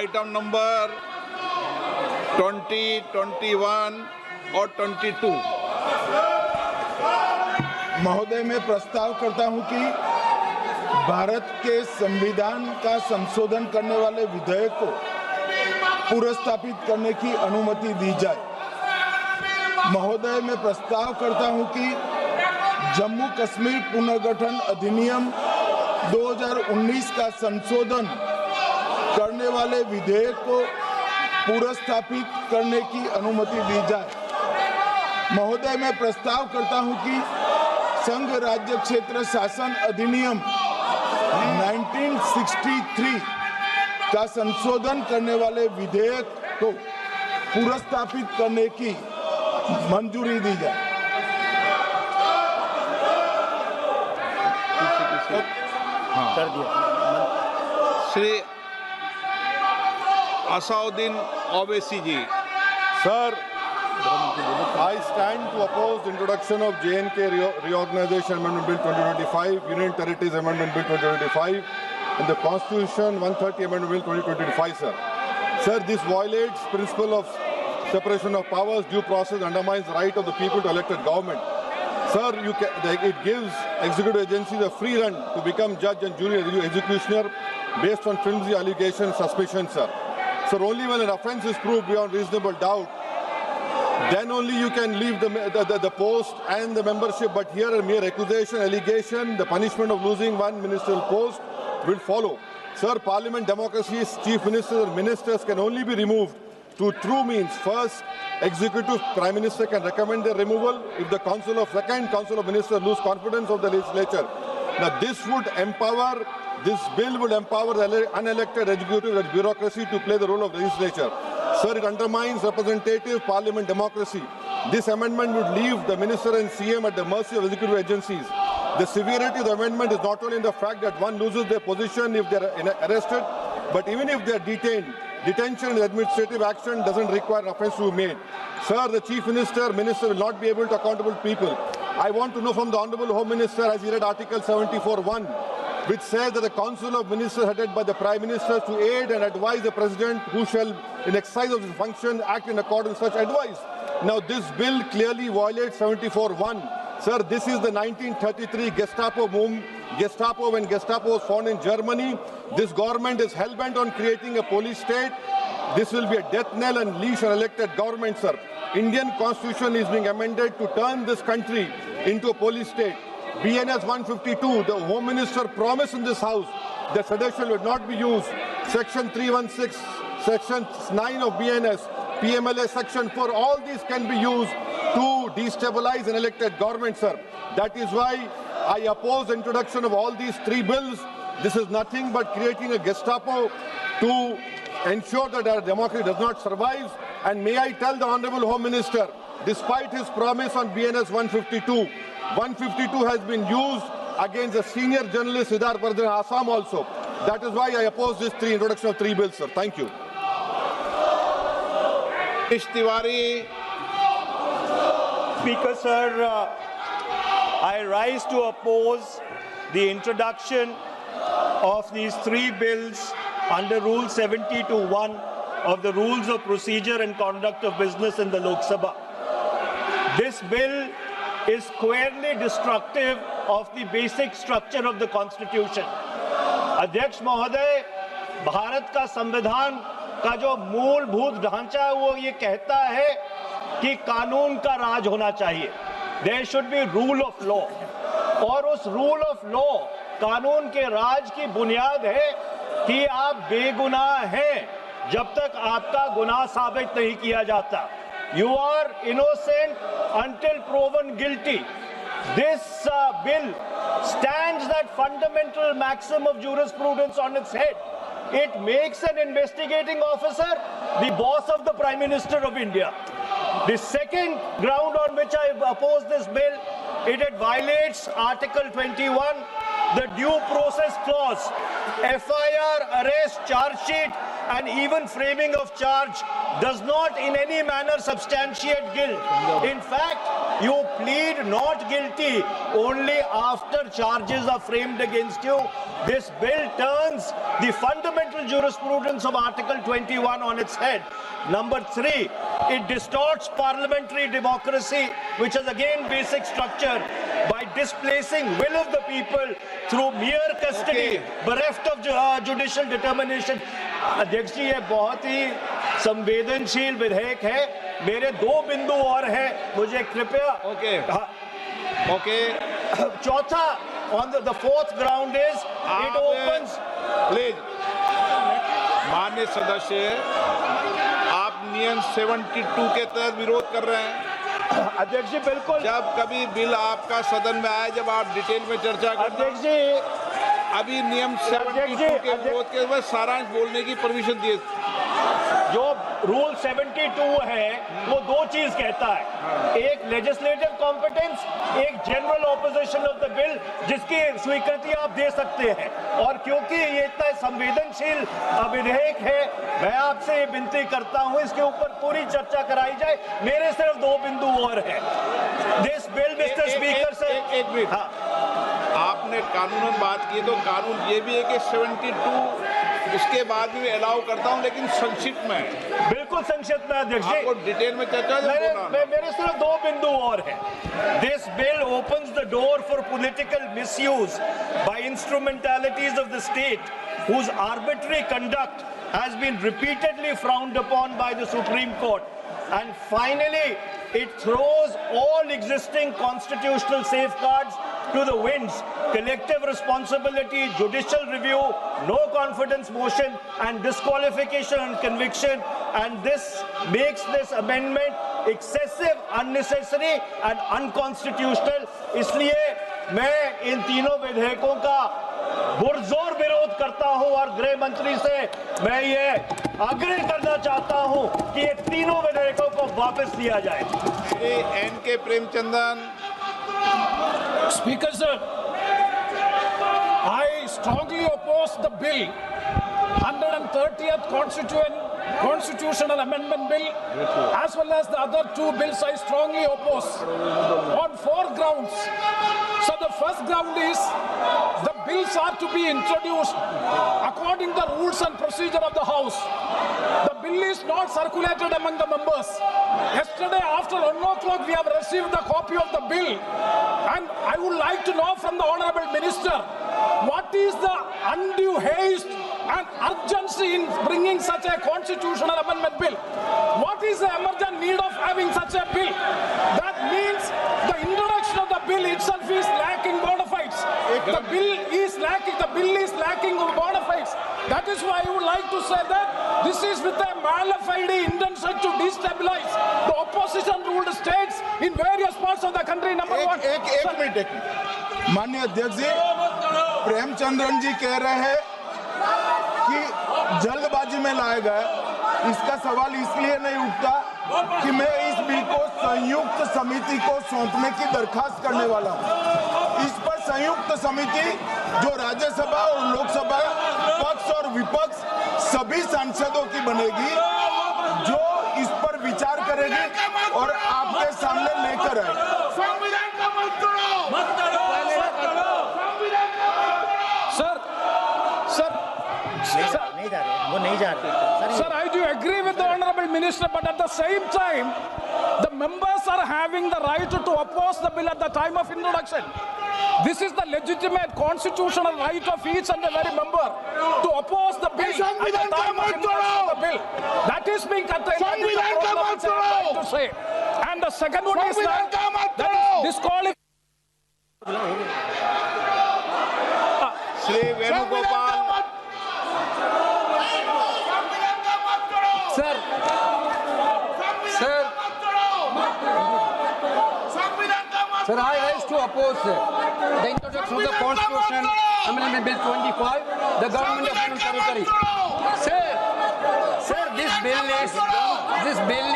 Item number 20, 21 और 22। महोदय, मैं प्रस्ताव करता हूं कि भारत के संविधान का संशोधन करने वाले विधेयक को पुनर्स्थापित करने की अनुमति दी जाए। महोदय, मैं प्रस्ताव करता हूं कि जम्मू कश्मीर पुनर्गठन अधिनियम 2019 का संशोधन करने वाले विधेयक को पुनर्स्थापित करने की अनुमति दी जाए। महोदय, मैं प्रस्ताव करता हूं कि संघ राज्य क्षेत्र शासन अधिनियम 1963 का संशोधन करने वाले विधेयक को पुनर्स्थापित करने की मंजूरी दी जाए। कर दिया। श्री असाउद्दीन ओवैसी जी। Sir, I stand to oppose the introduction of J&K Reorganization Amendment Bill 2025, Union Territories Amendment Bill 2025, and the Constitution 130 Amendment Bill 2025, sir. Sir, this violates principle of separation of powers, due process, undermines the right of the people to elect a government. Sir, it gives executive agencies a free run to become judge and jury executioner based on flimsy allegations, suspicions, sir. Sir, only when an offence is proved beyond reasonable doubt, then only you can leave the post and the membership. But here a mere accusation, allegation, the punishment of losing one ministerial post will follow. Sir, Parliament democracy's chief ministers and ministers can only be removed through true means. First, executive prime minister can recommend their removal if the second council of ministers lose confidence of the legislature. Now this bill would empower the unelected executive bureaucracy to play the role of legislature. Sir, it undermines representative parliament democracy. This amendment would leave the minister and CM at the mercy of executive agencies. The severity of the amendment is not only in the fact that one loses their position if they are arrested, but even if they are detained. Detention and administrative action doesn't require offence to be made. Sir, the chief minister will not be able to accountable people. I want to know from the Honourable Home Minister, as he read Article 74(1), which says that the Council of Ministers headed by the Prime Minister to aid and advise the President who shall, in exercise of his function, act in accordance with such advice. Now, this bill clearly violates 74(1). Sir, this is the 1933 Gestapo when Gestapo was found in Germany. This government is hell-bent on creating a police state. This will be a death knell and leash an elected government, sir. Indian Constitution is being amended to turn this country into a police state. BNS 152, the Home Minister promised in this House that sedition would not be used. Section 316, Section 9 of BNS, PMLA Section 4, all these can be used to destabilize an elected government, sir. That is why I oppose the introduction of all these three bills. This is nothing but creating a Gestapo to ensure that our democracy does not survive. And may I tell the Honourable Home Minister, despite his promise on BNS 152, 152 has been used against a senior journalist, Siddharth Vardhan, Assam also. That is why I oppose this introduction of three bills, sir. Thank you. Tiwari. Speaker, sir, I rise to oppose the introduction of these three bills under Rule 70(1) of the Rules of Procedure and Conduct of Business in the Lok Sabha. This bill is squarely destructive of the basic structure of the Constitution. अध्यक्ष महोदय, भारत का संविधान का जो मूलभूत ढांचा है वो ये कहता है कि कानून का राज होना चाहिए. There should be rule of law. और उस rule of law, कानून के राज की बुनियाद है कि आप बेगुनाह हैं जब तक आपका गुनाह साबित नहीं किया जाता. You are innocent until proven guilty. This bill stands that fundamental maxim of jurisprudence on its head. It makes an investigating officer the boss of the Prime Minister of India. The second ground on which I oppose this bill, it violates Article 21, the due process clause, FIR, arrest, charge sheet, and even framing of charge does not in any manner substantiate guilt. In fact, you plead not guilty only after charges are framed against you. This bill turns the fundamental jurisprudence of Article 21 on its head. Number 3, it distorts parliamentary democracy, which is again basic structure, by displacing will of the people through mere custody, bereft of judicial determination. अध्यक्ष जी, ये बहुत ही संवेदनशील विधेयक है. मेरे 2 बिंदु और हैं, मुझे कृपया. ओके. चौथा, on the fourth ground is it opens. Please माननीय सदस्य, आप नियम 72 के तहत विरोध कर रहे हैं. अध्यक्ष जी बिल्कुल. जब कभी बिल आपका सदन में आए, जब आप डिटेल में चर्चा करते हैं. अध्यक्ष जी, अभी नियम 72 के विरोध के बाद सारांश बोलने की परमिशन दिए. जो रूल 72 है वो 2 चीज कहता है. एक लेजिस्लेटिव कॉम्पिटेंस, एक general opposition of the bill, जिसकी स्वीकृति आप दे सकते हैं. और क्योंकि ये इतना संवेदनशील विधेयक है, मैं आपसे ये विनती करता हूं इसके ऊपर पूरी चर्चा कराई जाए. मेरे सिर्फ 2 बिंदु और हैं. This bill, mister speaker sir, एक मिनट. हाँ, आपने कानूनन बात की, तो कानून ये भी है कि 72 उसके बाद भी अलाउ करता हूं, लेकिन संक्षिप्त में. बिल्कुल संक्षिप्त में अध्यक्ष जी. आपको डिटेल में चर्चा मेरे सिर्फ 2 बिंदु और हैं. This bill opens the door for political misuse by instrumentalities of the state whose arbitrary conduct has been repeatedly frowned upon by the Supreme Court. And finally, it throws all existing constitutional safeguards to the winds. Collective responsibility, judicial review, no confidence motion, and disqualification and conviction. And this makes this amendment excessive, unnecessary, and unconstitutional. इसलिए मैं इन तीनों विधेयकों का पुरजोर विरोध करता हूं और गृह मंत्री से मैं ये आग्रह करना चाहता हूं कि ये तीनों विधेयकों को वापस लिया जाए. Shri N.K. Premachandran. Speaker sir, I strongly oppose the bill, 130th Constitutional Amendment Bill, as well as the other 2 bills I strongly oppose on 4 grounds. So the first ground is the bills are to be introduced according to the rules and procedure of the House. The bill is not circulated among the members. Yesterday after 1 o'clock we have received the copy of the bill, and I would like to know from the Honourable Minister, what is the undue haste and urgency in bringing such a constitutional amendment bill? What is the emergent need of having such a bill? That means the introduction of the bill itself is lacking bona fides. The bill is lacking bona fides. That is why I would like to say that this is with a mala fide intention to destabilize the opposition ruled states in various parts of the country. Number one. एक minute. माननीय अध्यक्ष जी, प्रेमचंद्रन जी कह रहे हैं कि जल्दबाजी में लाया गया. इसका सवाल इसलिए नहीं उठता कि मैं इस बिल को संयुक्त समिति को सौंपने की दरखास्त करने वाला हूं. इस पर संयुक्त समिति जो राज्यसभा और लोकसभा पक्ष और विपक्ष सभी सांसदों की बनेगी, जो इस पर विचार करेगी और आपके सामने लेकर आएगी. Sir, I do agree with the Honourable Minister, but at the same time, the members are having the right to oppose the bill at the time of introduction. This is the legitimate constitutional right of each and every member to oppose the bill at the time of introduction of the bill. That is being contained in the program, which I am trying to say. And the second one is that is disqualification. Shri Venugopal. Sir, I rise to oppose the introduction of the Constitution Amendment Bill 25, the Government of Union Territory. Sir, this bill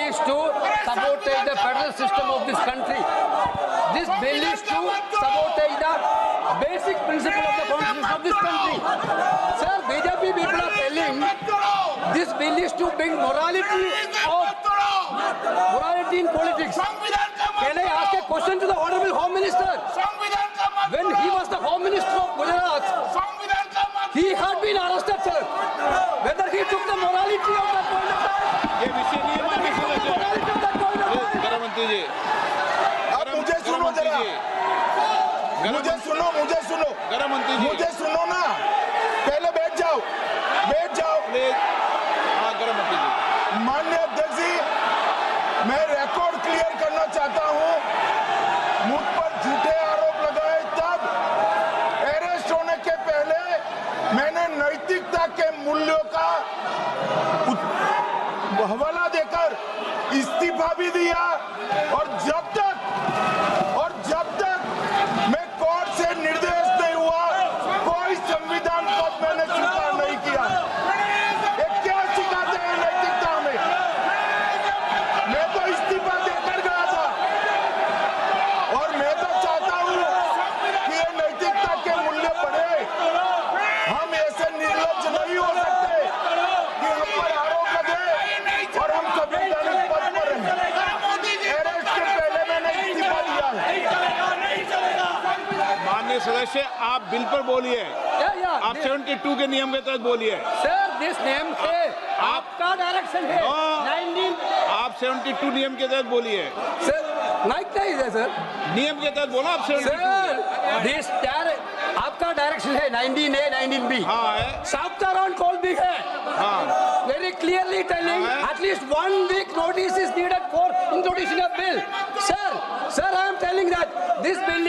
is to sabotage the federal system of this country. This bill is to sabotage the basic principle of the constitution of this country. Sir, BJP people are telling this bill is to bring morality in politics. Can I ask a question to the Honorable Home Minister? When he was the Home Minister of Gujarat, he had been arrested, sir. Whether he took the morality of that point of time, ये विषय नहीं है माननीय सदस्य। morality of that point of time. गृह मंत्री जी, अब मुझे सुनो जरा, मुझे सुनो गृह मंत्री जी, मुझे सुनो ना, पहले बैठ जाओ। प्लीज। हाँ, गृह मंत्री जी। माननीय अध्यक्ष जी, मैं रिकॉर्ड क्लियर करना चाहता हूं। मुझ पर झूठे आरोप लगाए तब अरेस्ट होने के पहले मैंने नैतिकता के मूल्यों का हवाला देकर इस्तीफा भी दिया और जब तक मैं कोर्ट से निर्देश नहीं हुआ कोई संविधान पद मैंने स्वीकार नहीं किया। ये क्या सिखाते हैं नैतिकता में? मैं तो इस्तीफा देकर गया था और मैं तो चाहता हूं कि ये नैतिकता के मूल्य बढ़े। हम ऐसे निर्लज्ज नहीं हो सकते कि हम पर आरोप लगे और हम संवैधानिक पद पर रहें। अरेस्ट के पहले मैंने इस्तीफा दिया है। माननीय सदस्य, आप बिल पर बोलिए। आप 72 के नियम के तहत बोलिए। Sir, this name से आपका डायरेक्शन है। 19 आप 72 नियम के तहत बोलिए। सर माइक नहीं है सर। नियम के तहत बोला आप 72। सर दिस आपका डायरेक्शन है 19A 19B। हाँ है। Chapter on call भी है। हाँ। Very clearly telling at least 1 week notice is needed for introduction of bill. Sir, I am telling that this bill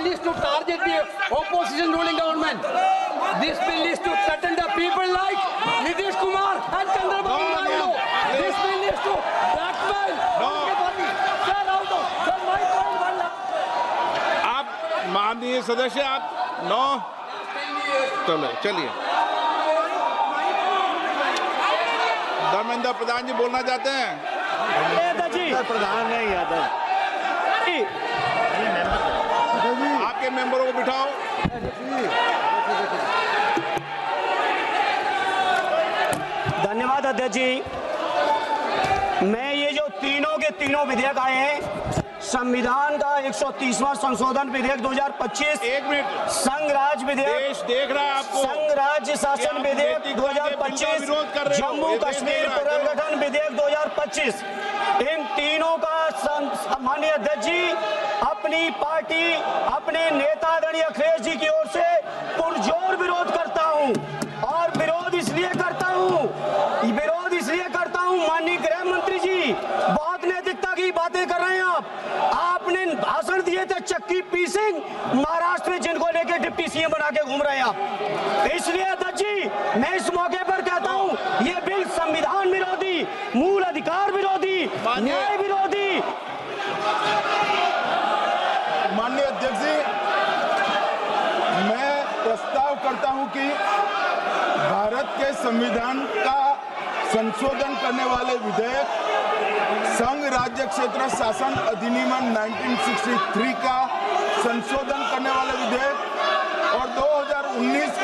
is to target the opposition ruling government. This bill is to threaten the people like Nitish Kumar and Chandrababu Naidu. This bill is to blackmail everybody. Sir, out of sir, my point one. आप माननीय सदस्य, आप 9 चलिए। धर्मेंद्र प्रधान जी बोलना चाहते हैं? प्रधान नहीं यादव। आपके मेंबरों को बिठाओ। धन्यवाद अध्यक्ष जी। मैं ये जो तीनों के तीनों विधेयक आए हैं, संविधान का 130वां संशोधन विधेयक 2025, 1 मिनट, संघ राज्य विधेयक, देश देख रहा है आपको। संघ राज्य शासन विधेयक 2025, जम्मू कश्मीर पुनर्गठन विधेयक 2025, इन तीनों का माननीय अध्यक्ष जी अपनी पार्टी अपने नेता आदरणीय अखिलेश जी की ओर से पुरजोर विरोध करता हूं। और विरोध इसलिए करता हूं माननीय गृह मंत्री जी, बहुत नैतिकता की बातें कर रहे हैं आपने भाषण दिए थे चक्की पी सिंह महाराष्ट्र में, जिनको लेके डिप्टी सीएम बना के घूम रहे हैं आप। इसलिए अध्यक्ष जी मैं इस मौके पर कहता हूं ये बिल संविधान विरोधी, मूल अधिकार विरोधी, न्याय विरोधी। माननीय अध्यक्ष जी, मैं प्रस्ताव करता हूं कि भारत के संविधान का संशोधन करने वाले विधेयक, संघ राज्य क्षेत्र शासन अधिनियम 1963 का संशोधन करने वाले विधेयक और 2019